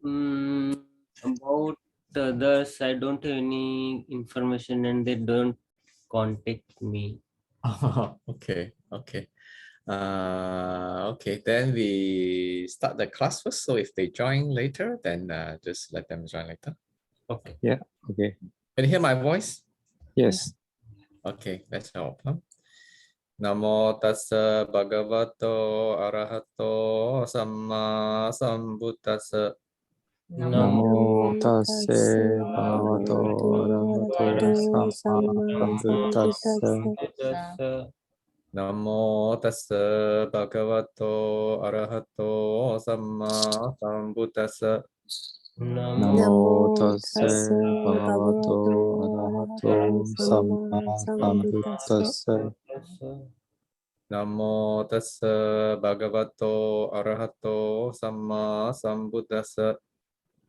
Mm, about others, I don't have any information and they don't contact me. Okay, okay. Okay, then we start the class first. So if they join later, then just let them join later. Okay. Yeah, okay. Can you hear my voice? Yes. Okay, let's open. Namo tassa bhagavato arahato samma sambuddhassa. Namo tassa bhagavato arahato samma sambuddhassa. Namo tassa bhagavato arahato samma sambuddhassa. Namo tassa bhagavato arahato samma sambuddhassa. Namo tassa bhagavato arahato samma sambuddhassa.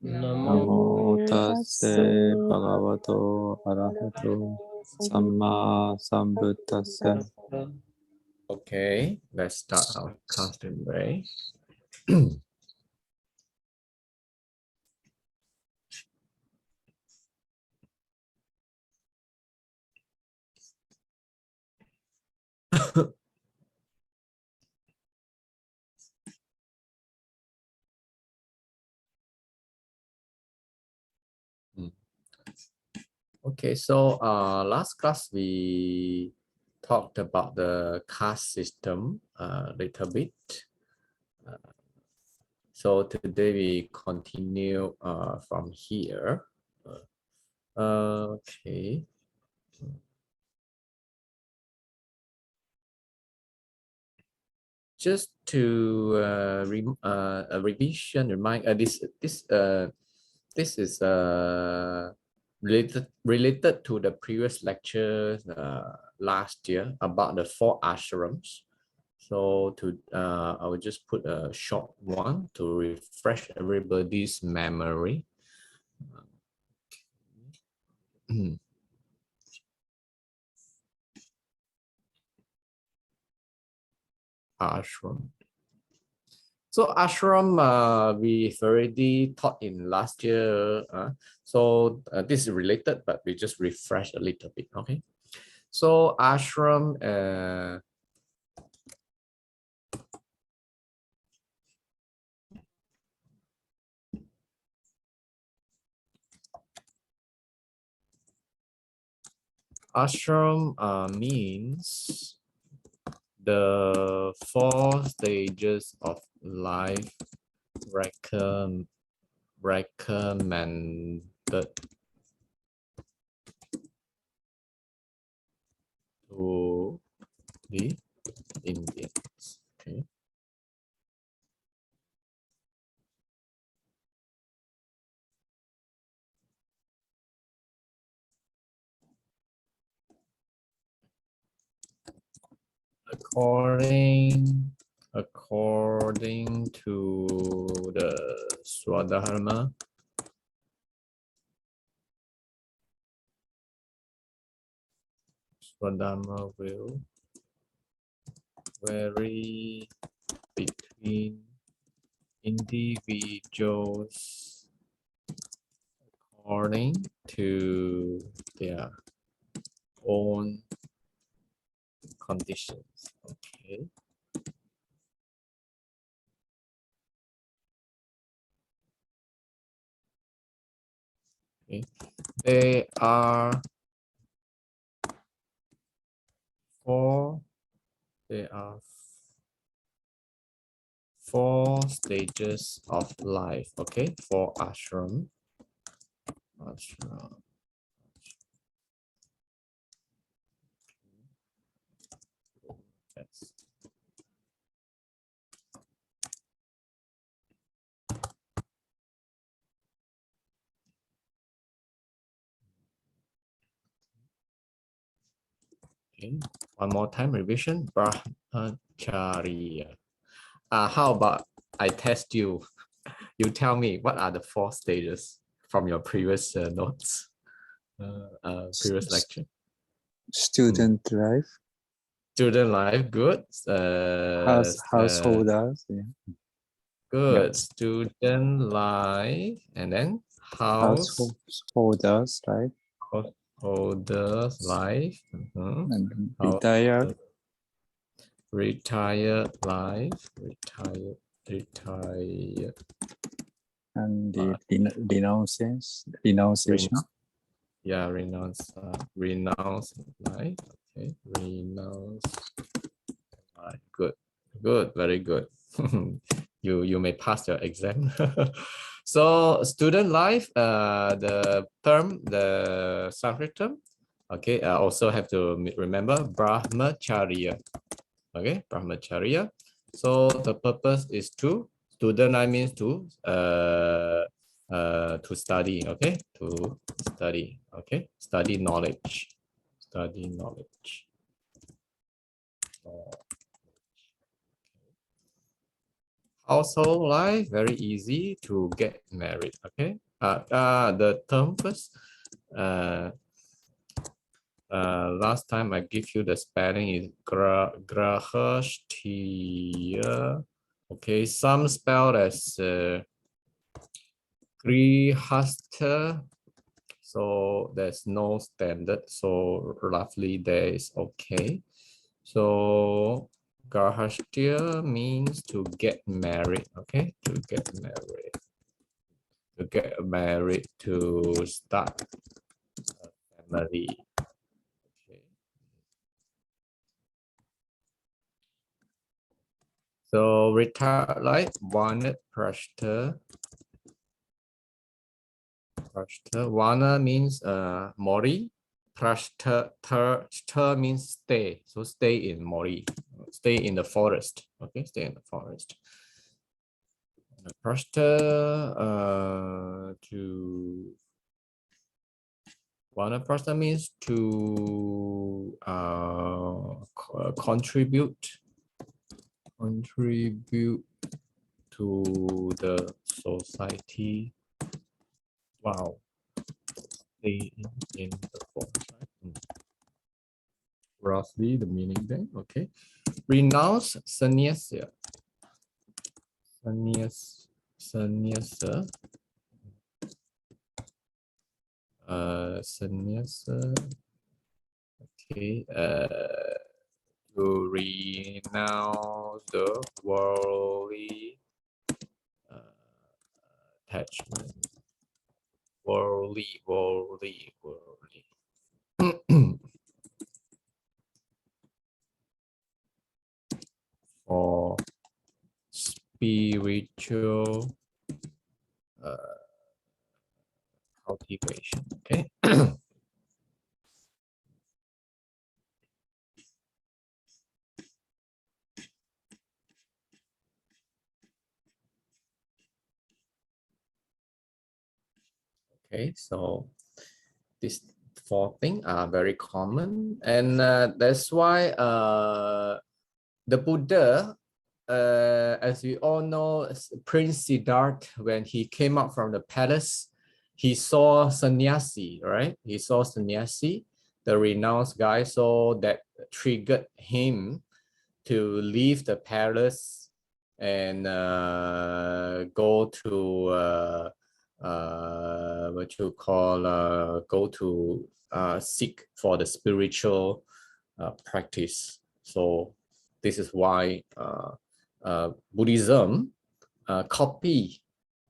Namo tassa bhagavato arahato samma sambuddhassa. Okay, let's start our class today. Okay, so last class we talked about the caste system a little bit. So today we continue from here. Okay. Just to a revision, this is related to the previous lecture last year about the 4 ashrams. So I will just put a short one to refresh everybody's memory. Ashram. So ashram we've already taught in last year. So this is related, but we just refresh a little bit. Okay. So ashram. Ashram means the 4 stages of life recommended to the Indians. Okay. According to the Swadharma, will vary between individuals according to their own conditions. Okay. Okay. There are 4 stages of life. Okay, for ashram. Yes. Okay. One more time revision. Brahmacharya. How about I test you? You tell me what are the 4 stages from your previous notes, previous lecture. Student life. Student life, good. Householders. Yeah. Good. Yes. Student life. And then house. Householders, right? Householders life. And House- retired. Retired life. Retired. And the renunciation. Yeah, renounce life. Okay, renounce life. Good, very good. You may pass your exam. So student life, the Sanskrit term. Okay, I also have to remember Brahmacharya. Okay, Brahmacharya. So the purpose is to student life means to study. Okay, to study. Okay, study knowledge. Household life, very easy to get married. Okay, the term first. Last time I give you the spelling is grahashtiya. Okay, some spelled as grihastha. So there's no standard. So roughly there is okay. So grahashtiya means to get married. Okay, to get married. To get married, to start a family. Okay. So retired life, Varnashrama. Varna means Mori. Prashta means stay. So stay in Mori. Stay in the forest. Okay, stay in the forest. Prashta to Varnaprastha means to contribute to the society. Wow. Stay in the forest, right? Roughly the meaning then. Okay. Renounce sannyasa. Sannyasa. Sannyasa. Okay. To renounce the worldly attachment. Worldly. For spiritual cultivation. Okay. Okay, so these four things are very common, and that's why the Buddha, as we all know, Prince Siddhartha, when he came out from the palace, he saw Sannyasi, right? He saw Sannyasi, the renounced guy, so that triggered him to leave the palace and go to what you call go to seek for the spiritual practice. So this is why Buddhism copy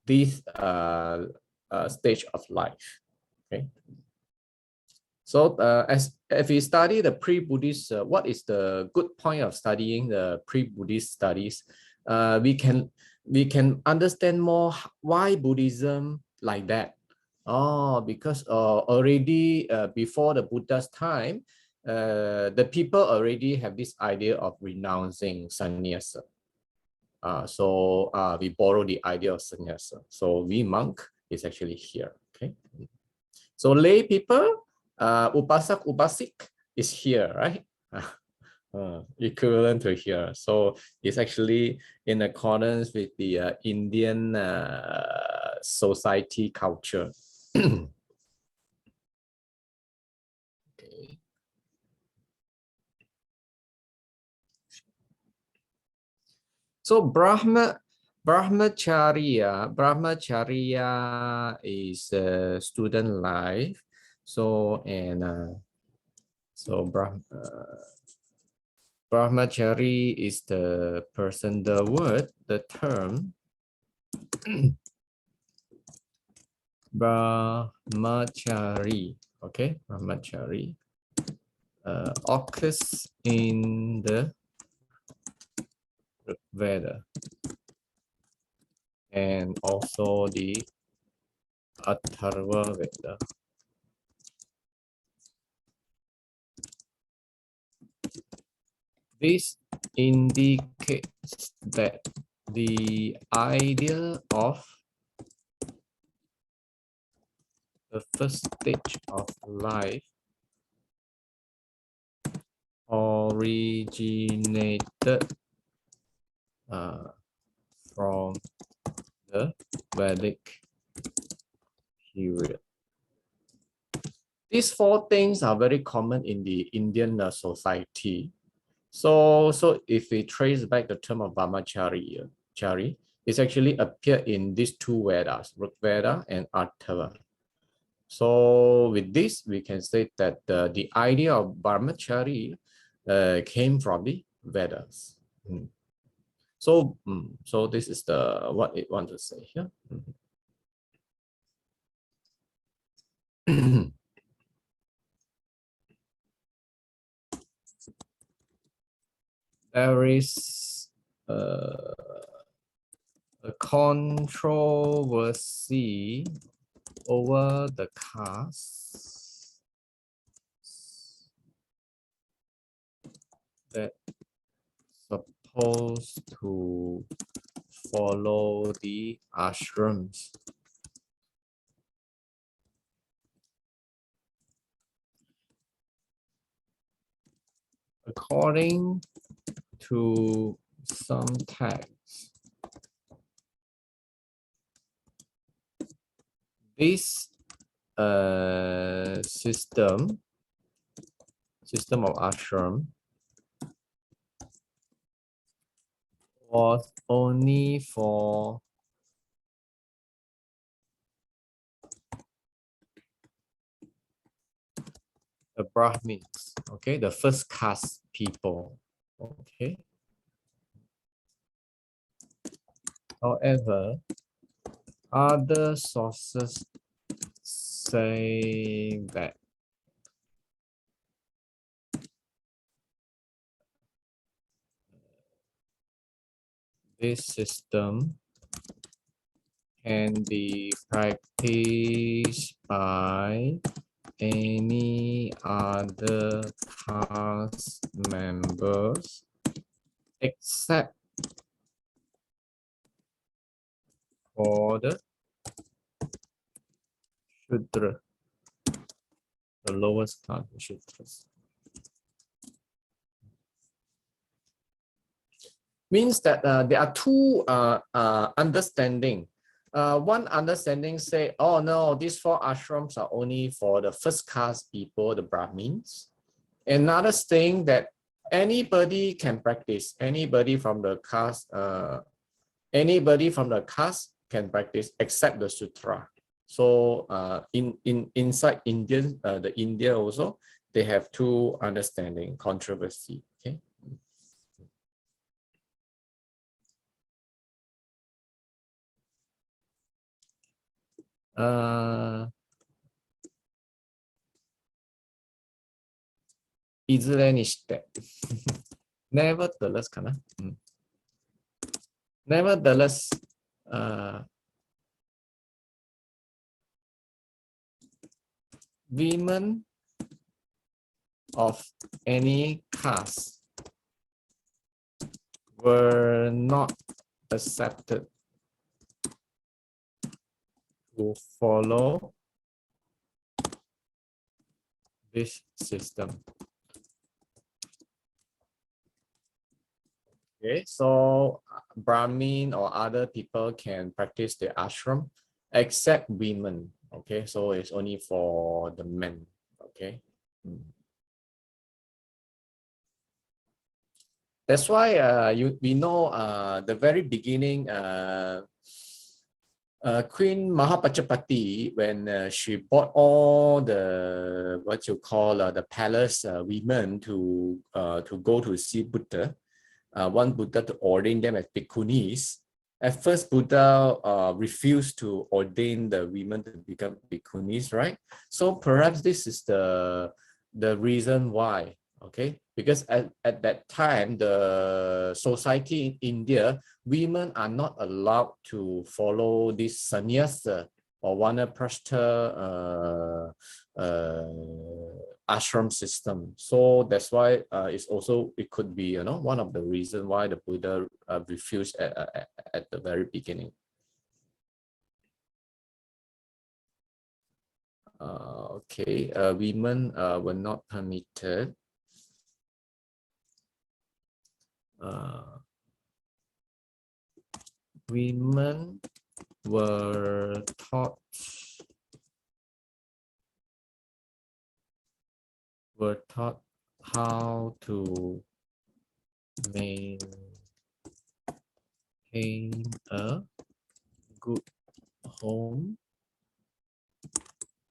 this stage of life. Okay. So as if we study the pre-Buddhist, what is the good point of studying the pre-Buddhist studies? We can understand more why Buddhism like that. Oh, because already before the Buddha's time, the people already have this idea of renouncing sannyasa. So we borrow the idea of sannyasa. So we monk is actually here. Okay. So lay people, upasak upasik is here, right? Equivalent to here. So it's actually in accordance with the Indian society culture. Okay. So Brahmacharya is student life. So Brahmachari is the person, the word, the term. Brahmachari, okay, Brahmachari occurs in the Veda and also the Atharva Veda. This indicates that the idea of the first stage of life originated from the Vedic period. These four things are very common in the Indian society. So if we trace back the term of Brahmacharya, it's actually appeared in these two Vedas, Rig Veda and Atharva. So with this, we can say that the idea of Brahmachari came from the Vedas. So this is what it wants to say here. There is a controversy over the caste that supposed to follow the ashrams. According to some texts, this system of ashram was only for the Brahmins, okay, the first caste people, okay. However, other sources say that this system can be practiced by any other caste members except for the Shudra, the lowest caste, Shudras. Means that there are two understanding. One understanding say, oh no, these four ashrams are only for the first caste people, the Brahmins. Another saying that anybody can practice, anybody from the caste can practice except the sutra. So inside Indian, the India also, they have two understanding, controversy. Okay.いずれにして nevertheless かな、nevertheless women of any caste were not accepted to follow this system. Okay, so Brahmin or other people can practice the ashram except women. Okay, so it's only for the men. Okay. That's why we know the very beginning, Queen Mahapajapati, when she bought all the what you call the palace women to go to see Buddha, one Buddha to ordain them as bhikkhunis. At first, Buddha refused to ordain the women to become bhikkhunis, right? So perhaps this is the reason why. Okay, because at that time, the society in India, women are not allowed to follow this sannyasa or vanaprastha ashram system. So that's why it could be one of the reasons why the Buddha refused at the very beginning. Okay, women were not permitted. Women were taught how to maintain a good home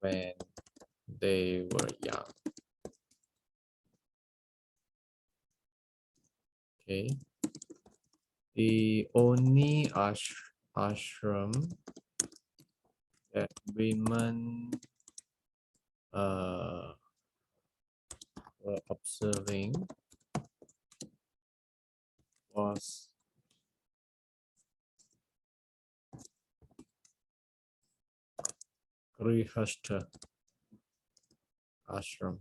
when they were young. Okay. The only ashram that women were observing was Grihastha ashram.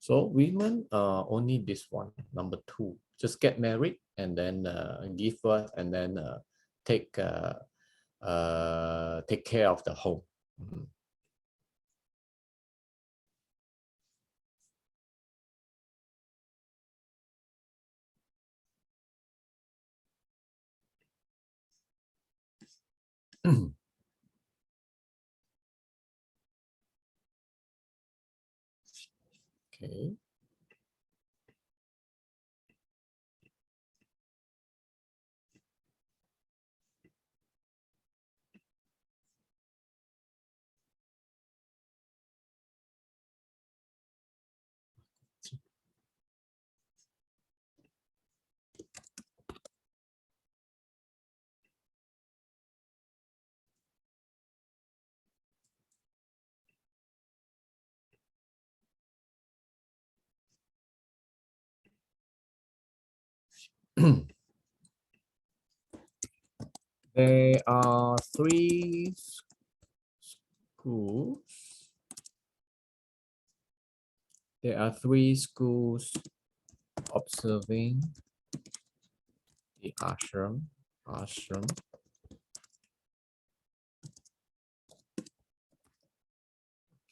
So women only this one, number 2, just get married and then give birth and then take care of the home. Okay. There are 3 schools. There are 3 schools observing the ashram.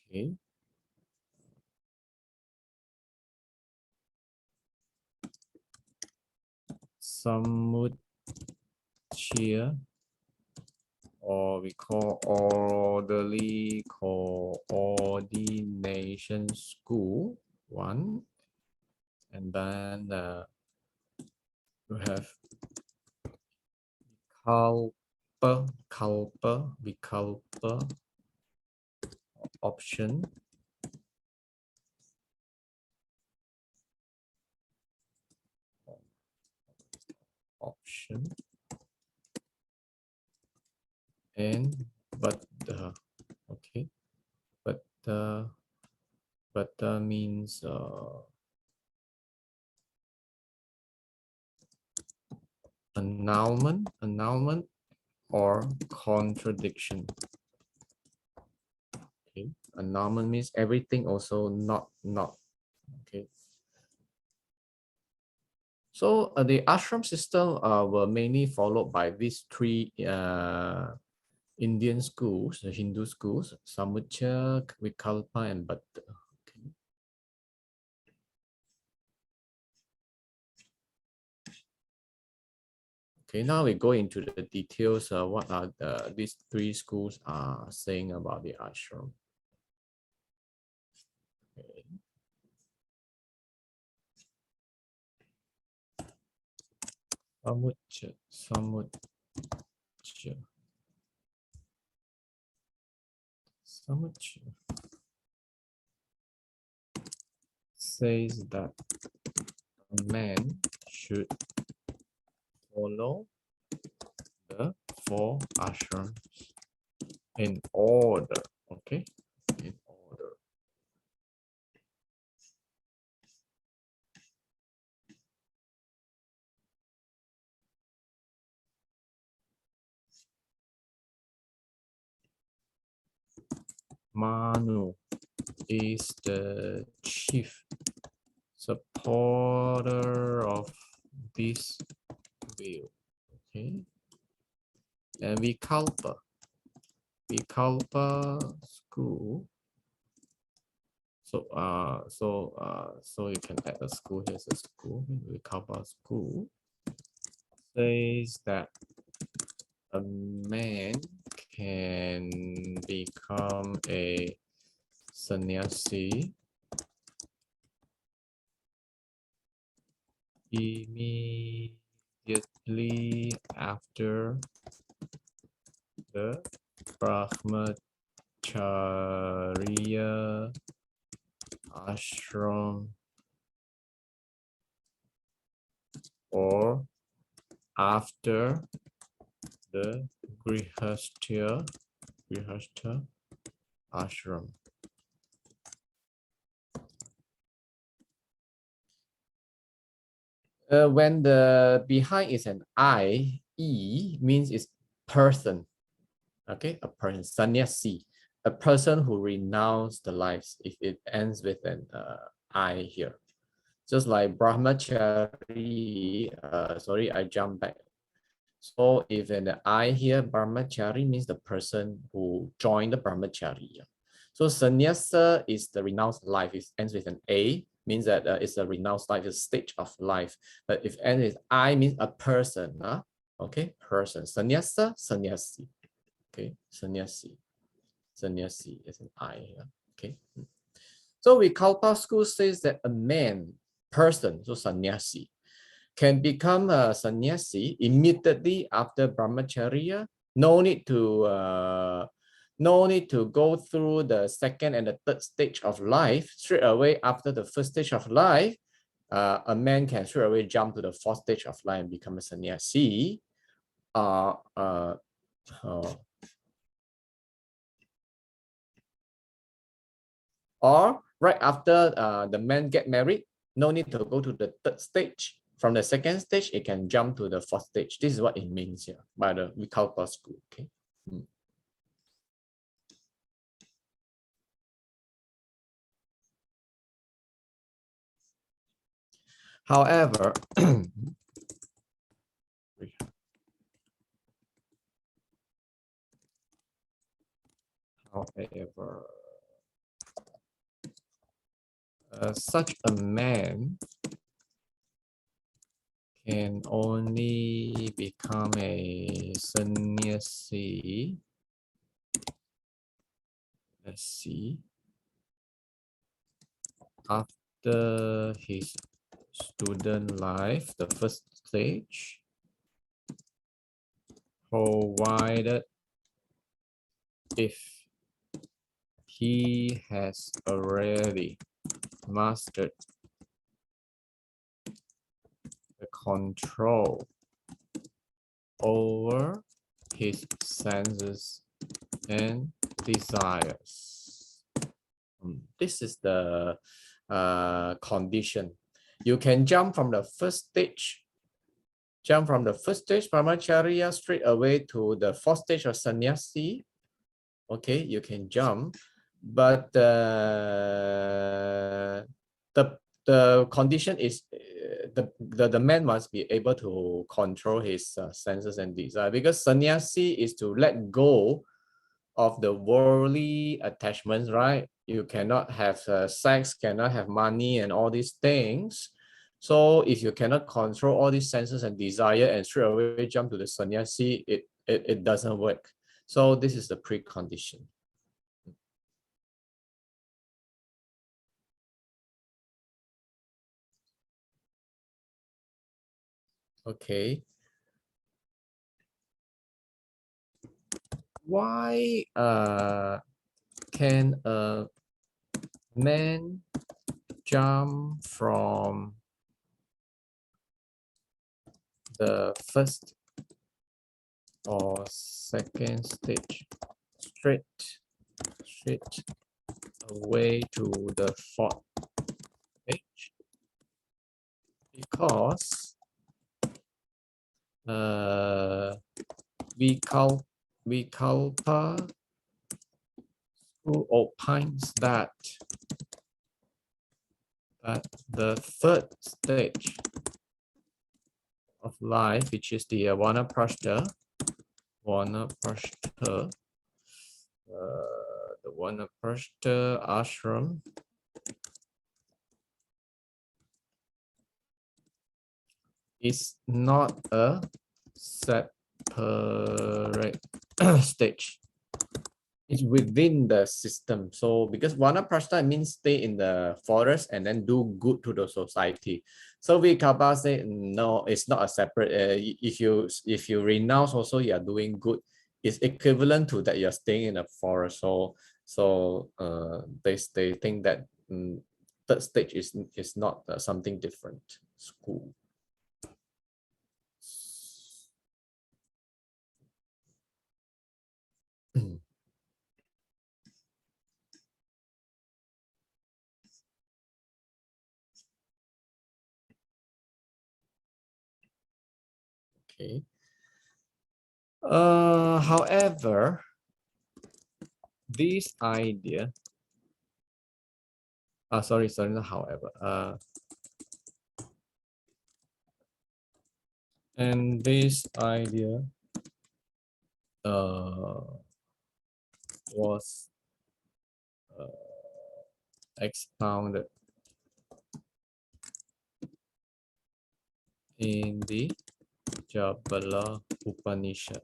Okay. Samudchaya, or we call orderly coordination school 1, and then you have vikalpa option. And okay, but means annulment or contradiction. Okay, annulment means everything also not. Okay. So the ashram system were mainly followed by these 3 Indian schools, the Hindu schools, Samudchaya, Vikalpa, and Buddha. Okay. Okay, now we go into the details. What are these 3 schools are saying about the ashram? Okay. Samucha says that a man should follow the 4 ashrams in order. Okay, in order. Manu is the chief supporter of this view. Okay, and Vikalpa school. So you can add a school. Here's a school. Vikalpa school says that a man can become a sannyasi immediately after the Brahmacharya ashram or after the Grihastha ashram. When the behind is an I, E means it's person. Okay, a person, sannyasi, a person who renounced the lives. If it ends with an I here, just like brahmachari. Sorry, I jumped back. So if an I here, brahmachari means the person who joined the brahmacharya. So sannyasa is the renounced life. It ends with an A, means that it's a renounced life, a stage of life. But if ends with I means a person. Okay, person. Sannyasa, sannyasi. Okay, sannyasi. Sannyasi is an I here. Okay. So Vikalpa school says that a man, person, so sannyasi, can become a sannyasi immediately after brahmacharya. No need to go through the second and the third stage of life. Straight away after the first stage of life, a man can straight away jump to the fourth stage of life and become a sannyasi. Or right after the man get married, no need to go to the third stage. From the second stage, it can jump to the fourth stage. This is what it means here by the Vikalpa school. Okay. However, such a man can only become a sannyasi. Let's see. After his student life, the first stage, provided if he has already mastered the control over his senses and desires. This is the condition. You can jump from the first stage, brahmacharya, straight away to the fourth stage of sannyasi. Okay, you can jump, but the condition is the man must be able to control his senses and desire, because sannyasi is to let go of the worldly attachments, right? You cannot have sex, cannot have money and all these things. So if you cannot control all these senses and desire and straight away jump to the sannyasi, it doesn't work. So this is the precondition. Okay, why can a man jump from the first or second stage straight away to the fourth stage? Because Vikalpa who opines that the third stage of life, which is the Vanaprastha, the Vanaprastha ashram, is not a separate stage. It's within the system. So because Vanaprastha means stay in the forest and then do good to the society. So Vikalpa say no, it's not a separate. If you renounce, also you are doing good. It's equivalent to that you're staying in a forest. So they think that third stage is not something different. School. Okay. However, this idea, sorry, not however, and this idea was expounded in the Jabala Upanishad.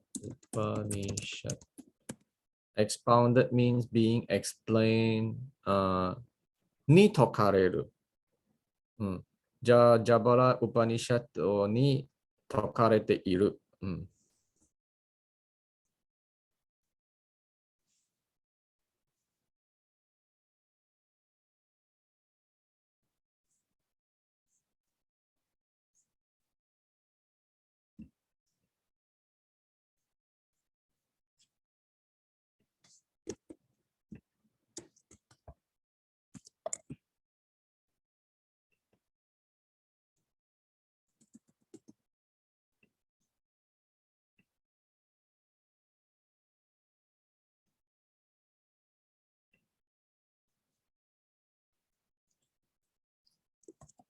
Expounded means being explained. Ni tokareru. Jabala Upanishad ni tokarete iru.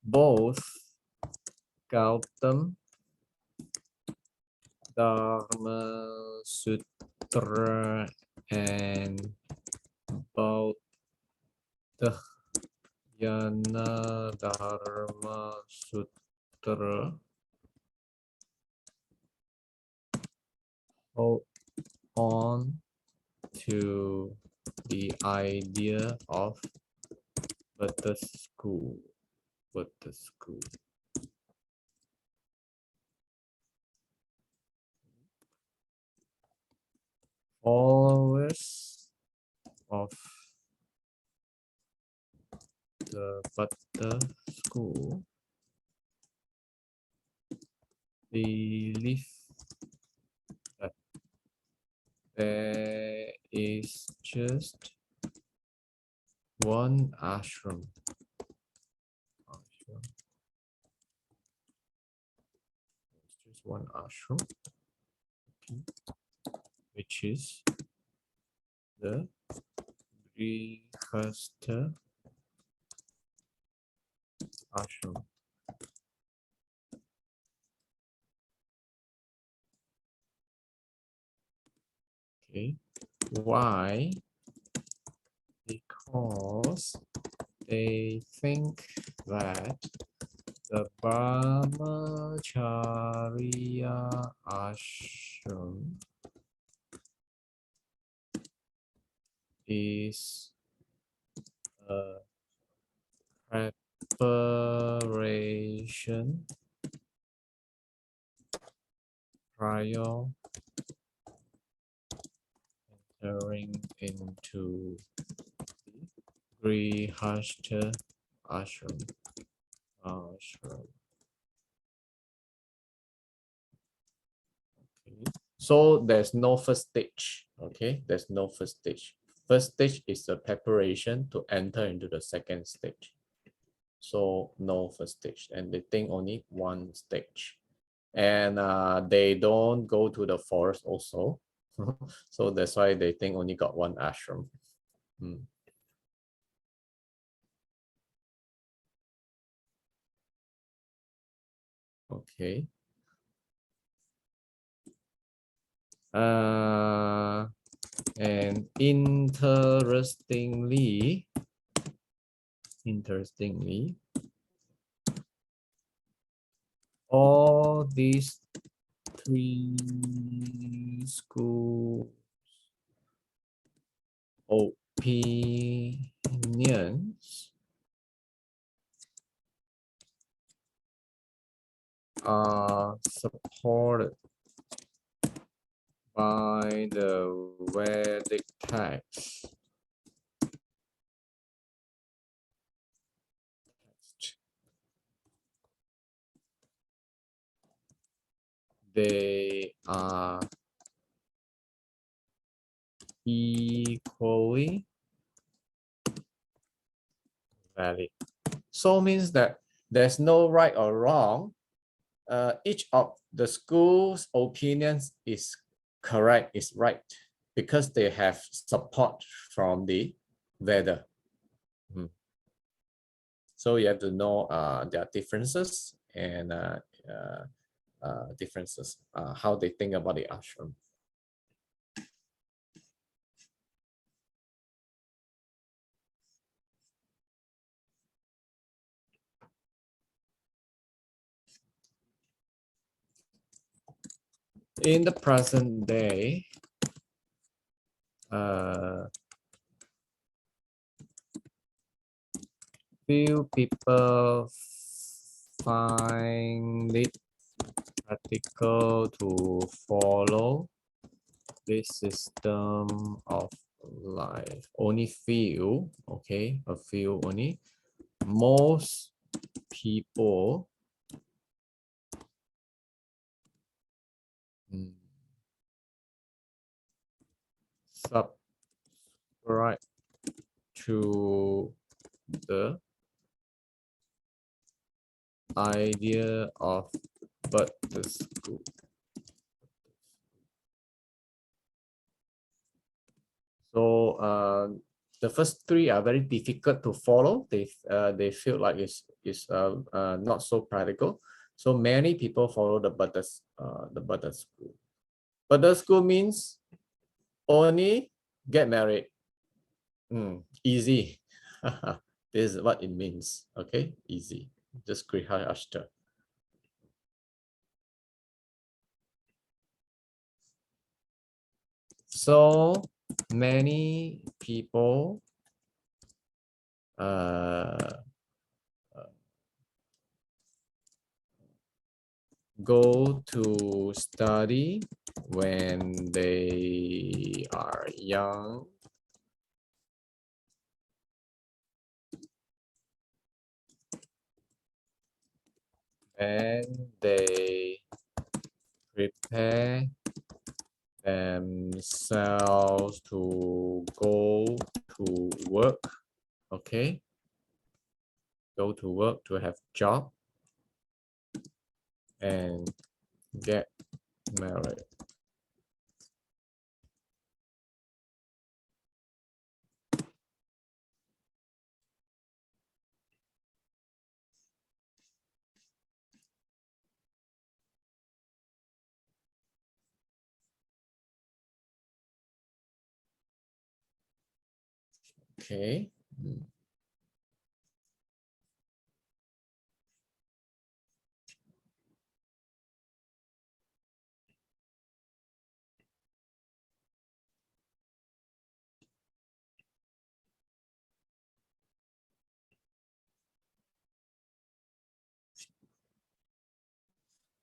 Both Gautam Dharma Sutra and Bauddhayana Dharma Sutra hold on to the idea of Buddhist school. Followers of the Buddha school believe that there is just one ashram. It's just one ashram, which is the Grihastha ashram. Okay, why? Because they think that the Brahmacharya ashram is a preparation prior entering into Grihastha ashram. Ashram. Okay. So there's no first stage. Okay, there's no first stage. First stage is the preparation to enter into the second stage. So no first stage, and they think only one stage. And they don't go to the forest also. So that's why they think only got one ashram. Okay. And interestingly, all these three schools opinions are supported by the Vedic text. They are equally valid. So means that there's no right or wrong. Each of the school's opinions is correct, is right, because they have support from the Veda. So you have to know their differences and how they think about the ashram. In the present day, few people find it practical to follow this system of life. Only few, okay, a few only. Most people subscribe to the idea of Buddhist school. So the first three are very difficult to follow. They feel like it's not so practical. So many people follow the Buddhist school. Buddhist school means only get married. Easy. This is what it means. Okay, easy. Just Grihastha. So many people go to study when they are young, and they prepare themselves to go to work. Okay, go to work to have job and get married. Okay.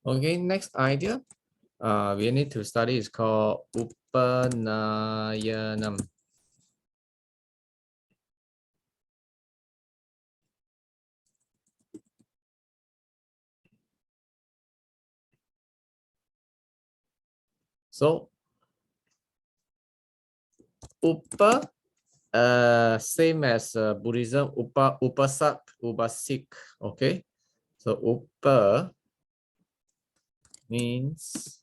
Okay, next idea. we need to study is called Upanayanam. So Upa, same as Buddhism, Upasak, Upasik. Okay, so Upa means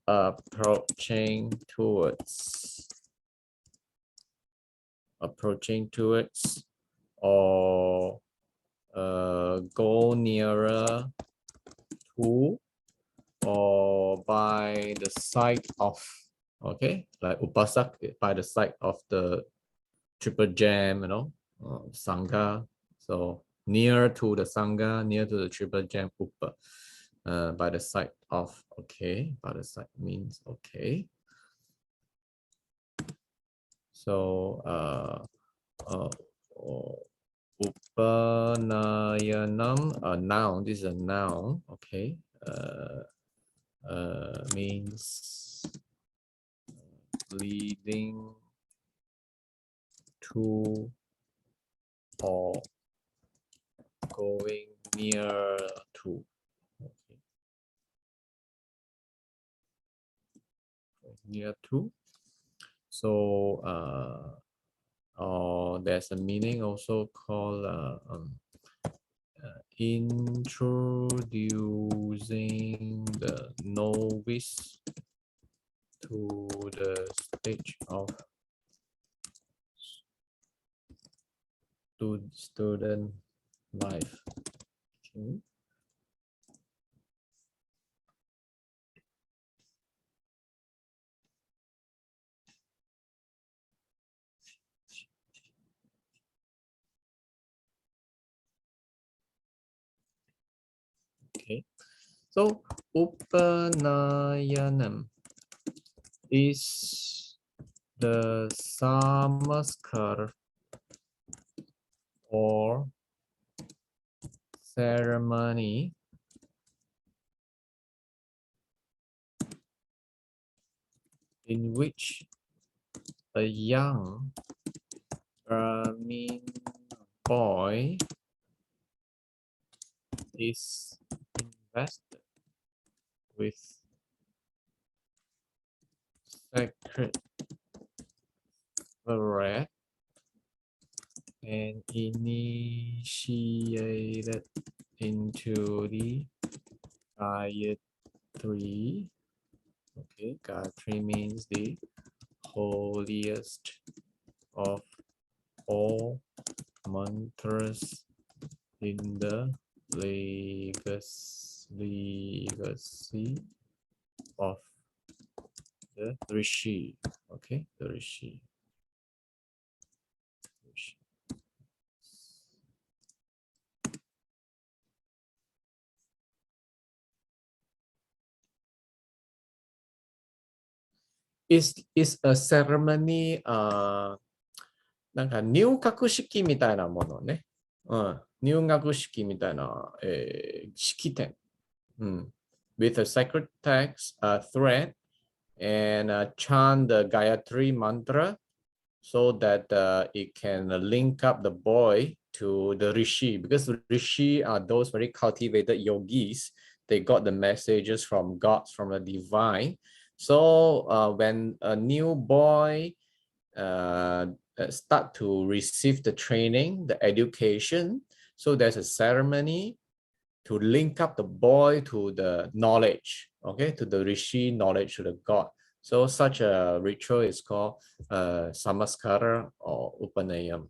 approaching towards, or go nearer to, or by the side of. Okay, like Upasak, by the side of the triple gem, Sangha. So near to the Sangha, near to the triple gem, Upa, by the side of. Okay, by the side means okay. So Upanayanam, a noun. This is a noun. Okay, means leading to or going near to. Okay. Near to. So there's a meaning also called introducing the novice to the stage of student life. Okay. Okay. So Upanayanam is the samaskar or ceremony in which a young Brahmin boy is invested with sacred thread and initiated into the Gayatri. Okay, Gayatri means the holiest of all mantras in the legacy of the Rishi. Okay, the Rishi. Is a ceremony なんか入学式みたいなものね。入学式みたいな、式典。With a sacred text, a thread, and chant the Gayatri mantra so that it can link up the boy to the Rishi, because the Rishi are those very cultivated yogis. They got the messages from gods, from the divine. So when a new boy start to receive the training, the education, so there's a ceremony to link up the boy to the knowledge, okay, to the Rishi knowledge, to the god. So such a ritual is called Samaskara or Upanayanam,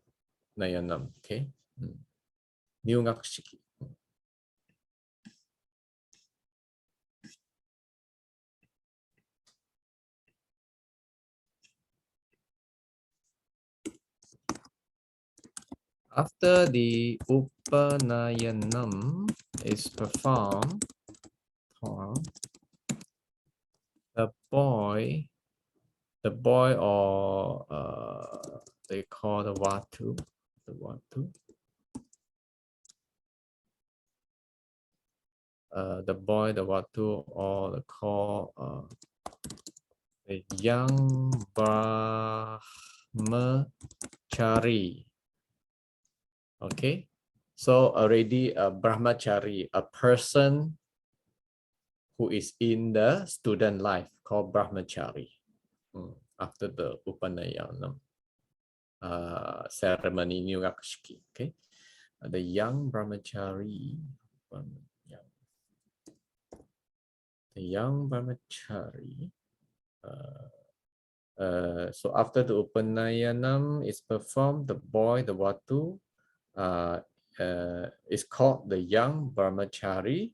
okay. Nyungakshiki. After the Upanayanam is performed, the boy or they call the Watu, the boy, the Watu, or the call the young Brahmachari. Okay, so already a Brahmachari, a person who is in the student life called Brahmachari. After the Upanayanam ceremony, Nyugakshiki. Okay, the young Brahmachari. The young Brahmachari. So after the Upanayanam is performed, the boy, the Watu, is called the young Brahmachari.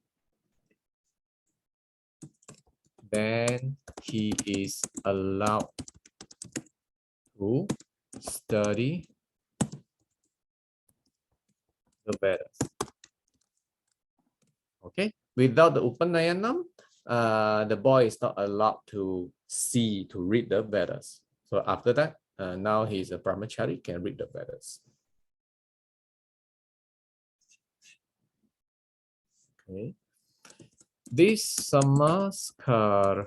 Then he is allowed to study the Vedas. Okay, without the Upanayanam, the boy is not allowed to read the Vedas. So after that, now he's a Brahmachari, can read the Vedas. Okay, this samaskar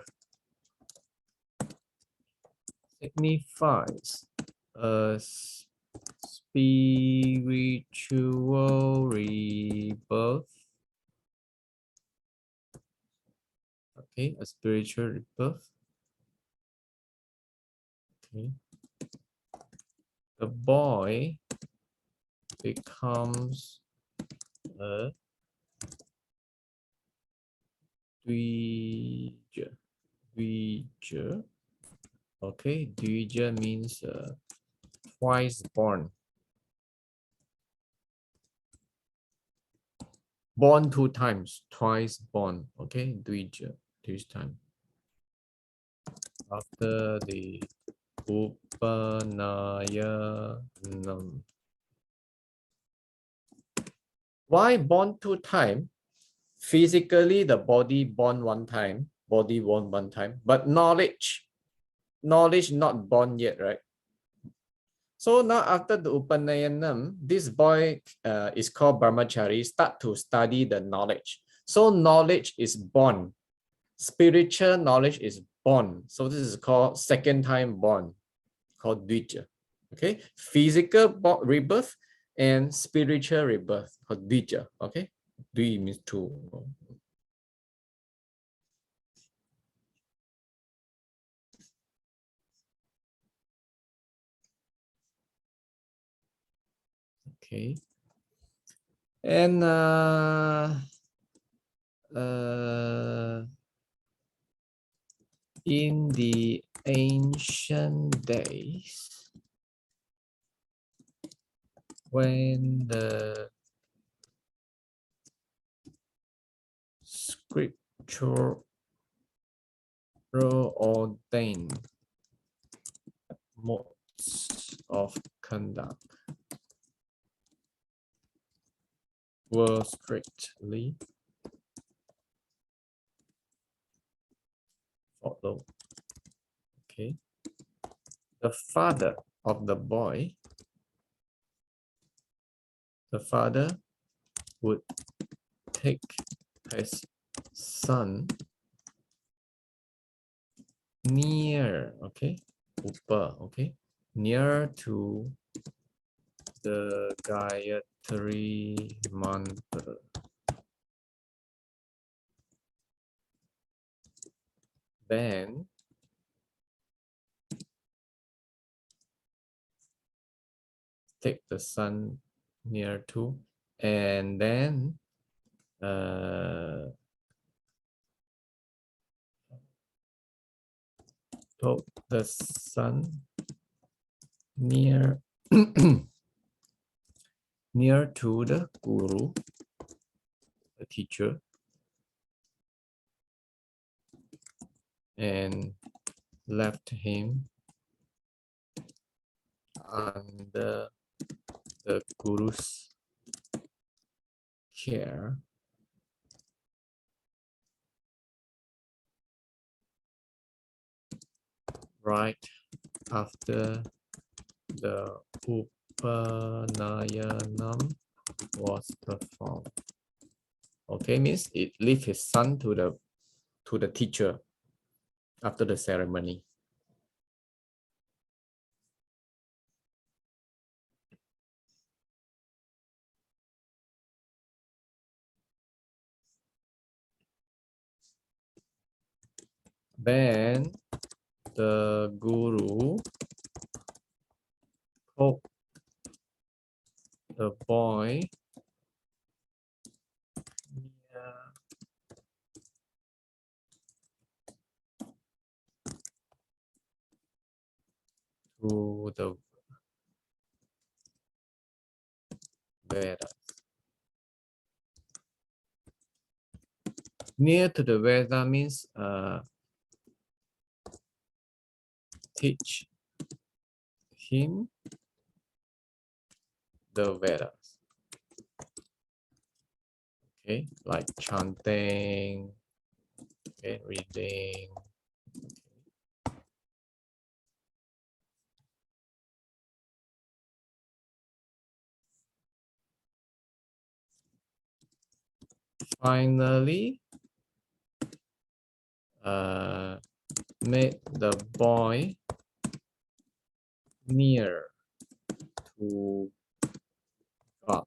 signifies a spiritual rebirth. Okay, a spiritual rebirth. Okay, the boy becomes a Dvija. Dvija. Okay, Dvija means twice born. Born 2 times, twice born. Okay, Dvija, this time. After the Upanayanam. Why born 2 times? Physically, the body born 1 time, but knowledge not born yet, right? So now after the Upanayanam, this boy is called Brahmachari, start to study the knowledge. So knowledge is born. Spiritual knowledge is born. So this is called second time born, called Dvija. Okay, physical rebirth and spiritual rebirth, called Dvija. Okay, Dvi means 2. Okay, and in the ancient days, when the scriptural ordained modes of conduct were strictly followed. Okay, the father of the boy, would take his son near, okay, upa, okay, near to the Gayatri mantra. Then take the sun near to, and then put the sun near near to the guru, the teacher, and left him under the guru's care. Right after the Upanayanam was performed. Okay, means it leave his son to the teacher after the ceremony. Then the guru took the boy near to the Vedas. Near to the Veda means teach him the Vedas. Okay, like chanting, okay, reading. Finally, made the boy near to God.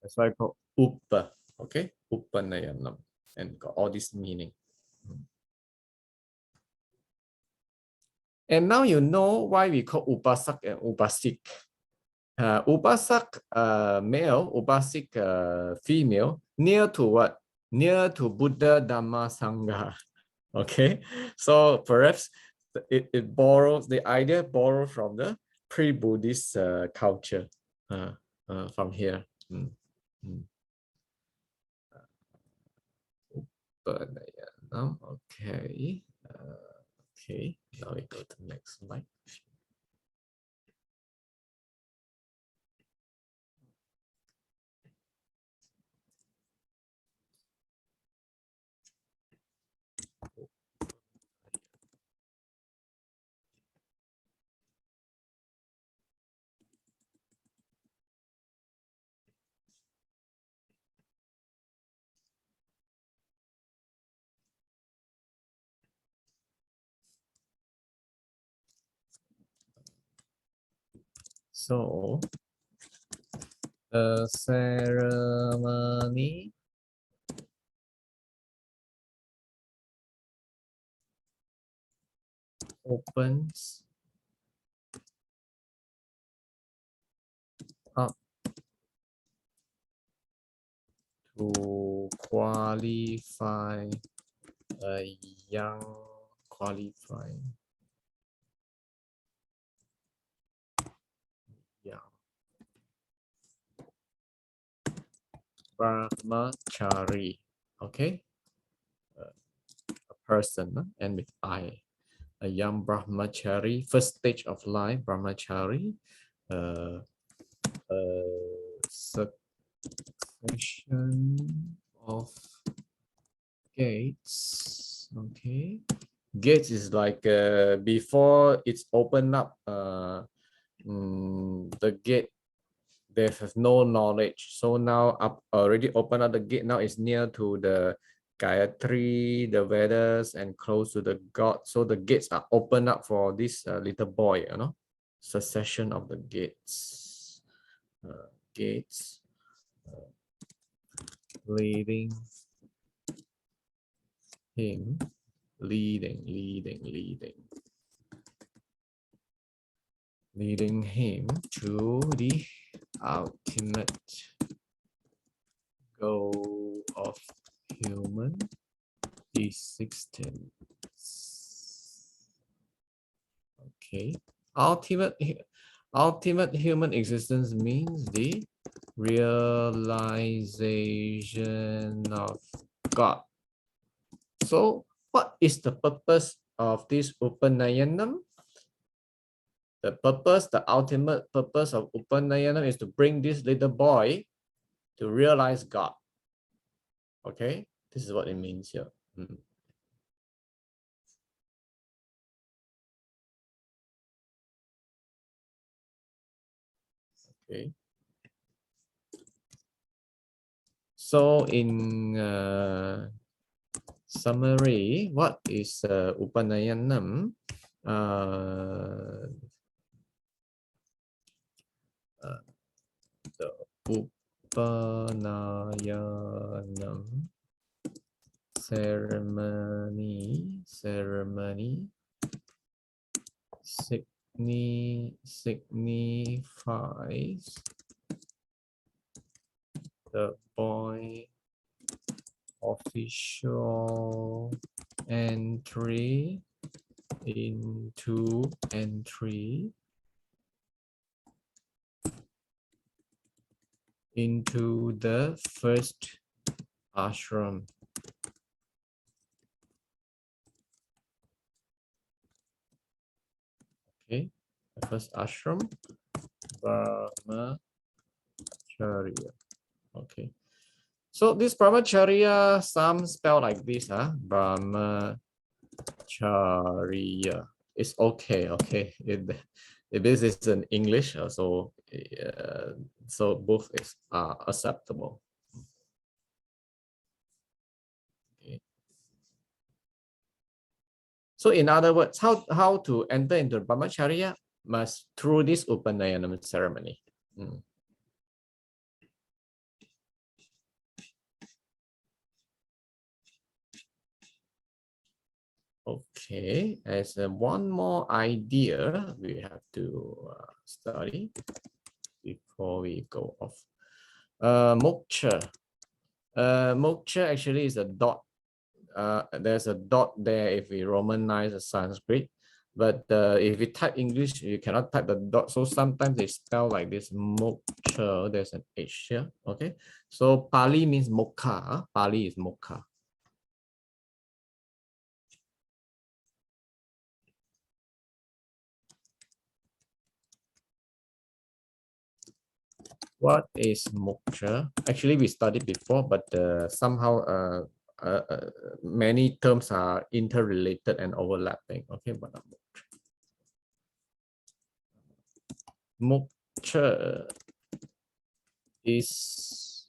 That's why I call Uppa. Okay, Uppanayanam, and got all this meaning. And now you know why we call Upasak and Upasik. Upasak male, Upasik female, near to what? Near to Buddha, Dhamma, Sangha. Okay, so perhaps it borrows, the idea borrowed from the pre-Buddhist culture from here. Okay. Okay, now we go to the next slide. So the ceremony opens up to qualify a young qualifying young Brahmachari. Okay, a person and with I, a young Brahmachari, first stage of life, Brahmachari, succession of gates. Okay, gates is like before it's opened up, the gate, they have no knowledge, so now up already open up the gate, now it's near to the Gayatri, the Vedas, and close to the god, so the gates are open up for this little boy, succession of the gates, gates leading him, leading him to the ultimate goal of human existence. Okay, ultimate human existence means the realization of God. So what is the purpose of this Upanayanam? The purpose, the ultimate purpose of Upanayanam is to bring this little boy to realize God. Okay, this is what it means here. Okay. So in summary, what is Upanayanam? The Upanayanam ceremony signifies the point official entry into the first ashram. Okay, the first ashram, Brahmacharya. Okay, so this Brahmacharya, some spell like this, Brahmacharya. It's okay, okay. If this is in English, so both are acceptable. Okay. So in other words, how to enter into Brahmacharya must through this Upanayanam ceremony. Okay, as one more idea we have to study before we go off. Moksha. Moksha actually is a dot. There's a dot there if we Romanize the Sanskrit, but if we type English, you cannot type the dot. So sometimes they spell like this, moksha. There's an H here. Okay, so Pali means mokha. Pali is mokha. What is moksha? Actually, we studied before, but somehow many terms are interrelated and overlapping. Okay, but moksha is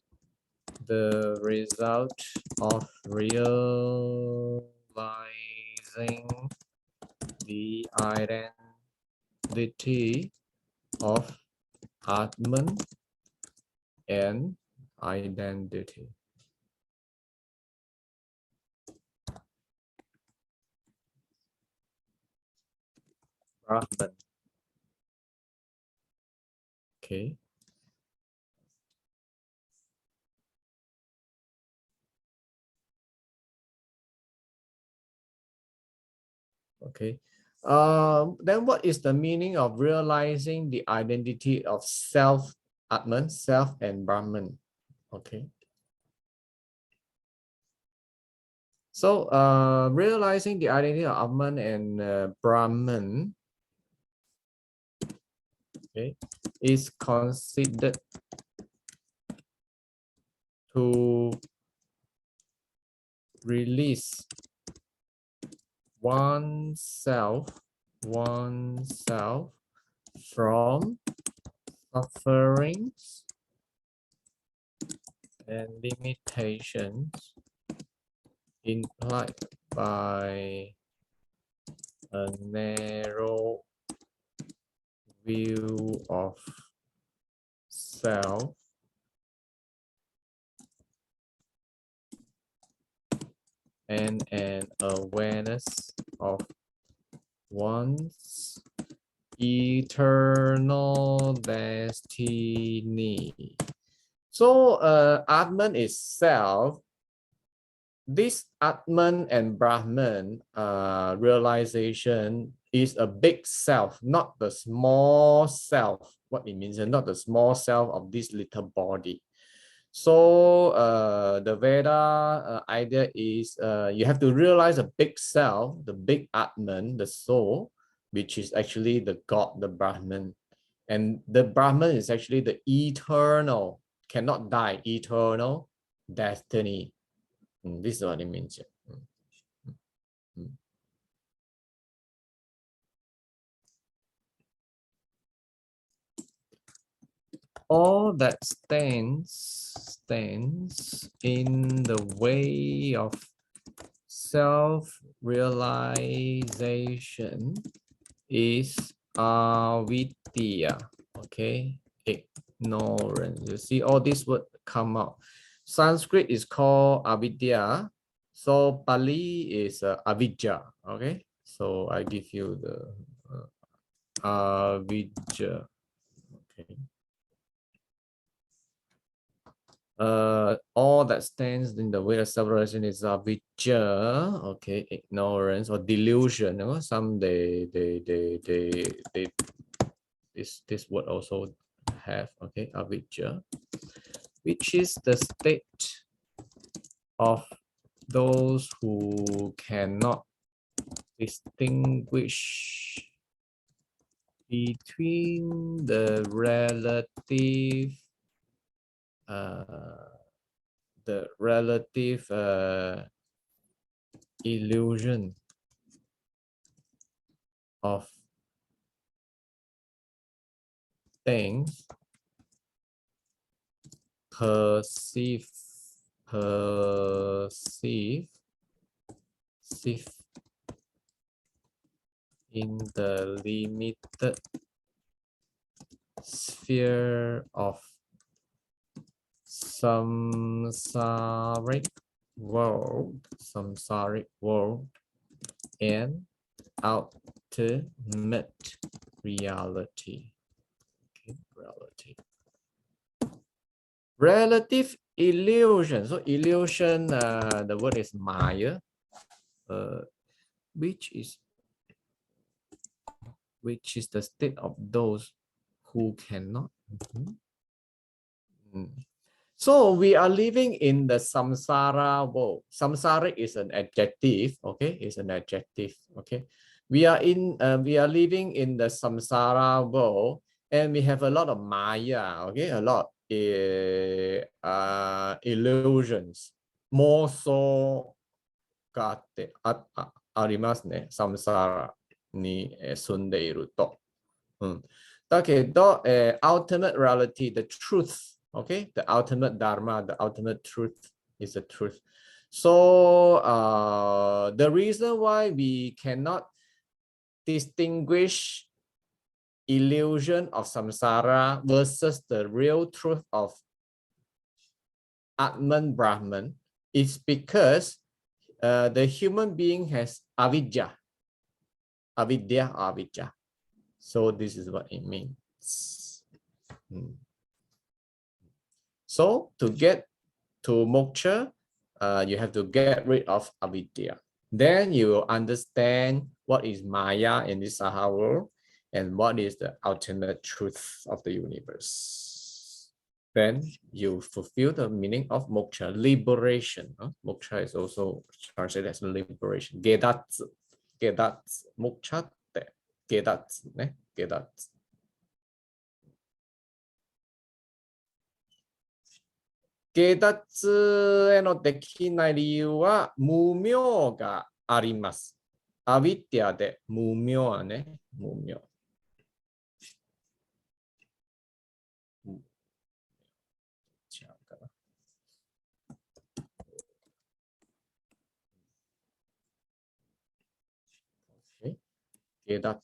the result of realizing the identity of Atman and identity. Brahman. Okay. Okay. Then what is the meaning of realizing the identity of self, Atman, self and Brahman? Okay. So realizing the identity of Atman and Brahman, okay, is considered to release oneself from sufferings and limitations implied by a narrow view of self and an awareness of one's eternal destiny. So Atman is self. This Atman and Brahman realization is a big self, not the small self. What it means, not the small self of this little body. So the Veda idea is you have to realize a big self, the big Atman, the soul, which is actually the God, the Brahman. And the Brahman is actually the eternal, cannot die, eternal destiny. This is what it means. all that stands in the way of self-realization is avidya. Okay, ignorance. You see all these words come out. Sanskrit is called avidya, so Pali is avidya. Okay, so I give you the avidya. Okay. All that stands in the way of separation is avidya, okay, ignorance or delusion. You know, some they this word also have, okay, avidya, which is the state of those who cannot distinguish between the relative illusion of things perceive in the limited sphere of samsaric world and ultimate reality. Okay, relative illusion. So illusion, the word is maya, which is the state of those who cannot. So we are living in the samsara world. Samsara is an adjective, okay? It's an adjective, okay? We are living in the samsara world, and we have a lot of maya, okay? A lot illusions. More so があって、ありますね。samsara に住んでいると。だけど、ultimate reality, the truth, okay? The ultimate dharma, the ultimate truth is the truth. So the reason why we cannot distinguish illusion of samsara versus the real truth of Atman Brahman is because the human being has avidya. Avidya. So this is what it means. So to get to moksha, you have to get rid of avidya. Then you will understand what is maya in this Saha world and what is the ultimate truth of the universe. Then you fulfill the meaning of moksha, liberation. Moksha is also translated as liberation. Gedatsu, moksha, gedatsu, ne? Gedatsu. 下脱へのできない理由は無明があります。アビディアで無明はね、無明。違うかな。下脱。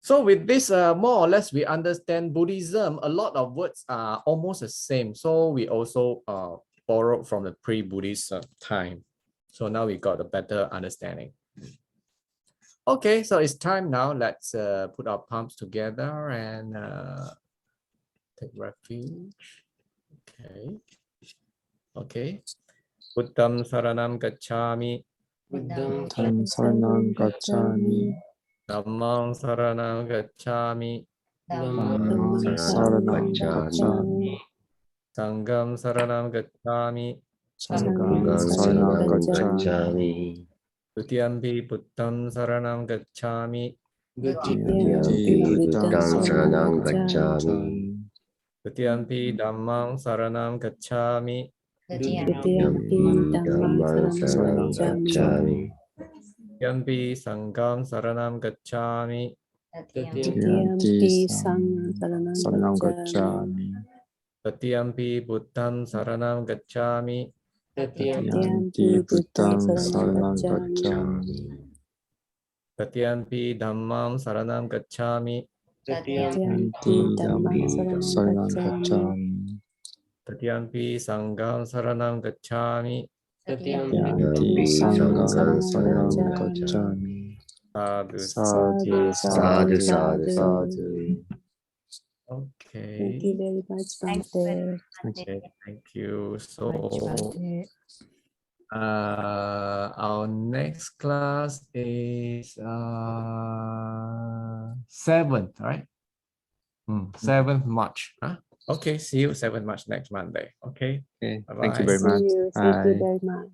So with this, more or less, we understand Buddhism. A lot of words are almost the same. So we also borrowed from the pre-Buddhist time. So now we got a better understanding. Okay, so it's time now. Let's put our palms together and take refuge. Okay. Buddham saranam gacchami. Buddham saranam gacchami. Dhammam saranam gacchami. Dhammam saranam gacchami. Sangham saranam gacchami. Sangham saranam gacchami. Dutiyampi buddham saranam gacchami. Dutiyampi buddham saranam gacchami. Tatiyampi dhammam saranam gacchami. Tutiyampi dhammam saranam gacchami. Tatiyampi sangham saranam gacchami. Tutiyampi sangham saranam gacchami. gacchami. Tatiyampi buddham saranam gacchami. Tutiyampi buddham saranam gacchami. Tatiyampi dhammam saranam gacchami. Tutiyampi dhammam saranam gacchami. Tatiyampi sangham saranam gacchami. Tutiyampi sangham saranam gacchami. Sadhu. Sadhu, sadhu, sadhu. Okay. Thank you very much, Bhante. Okay, thank you. So Bhante. our next class is 7th, right? 7th March. Huh? Okay, see you 7th March next Monday. Okay. Okay, Bye-bye. thank you very See much. you. Thank you Bye. very much.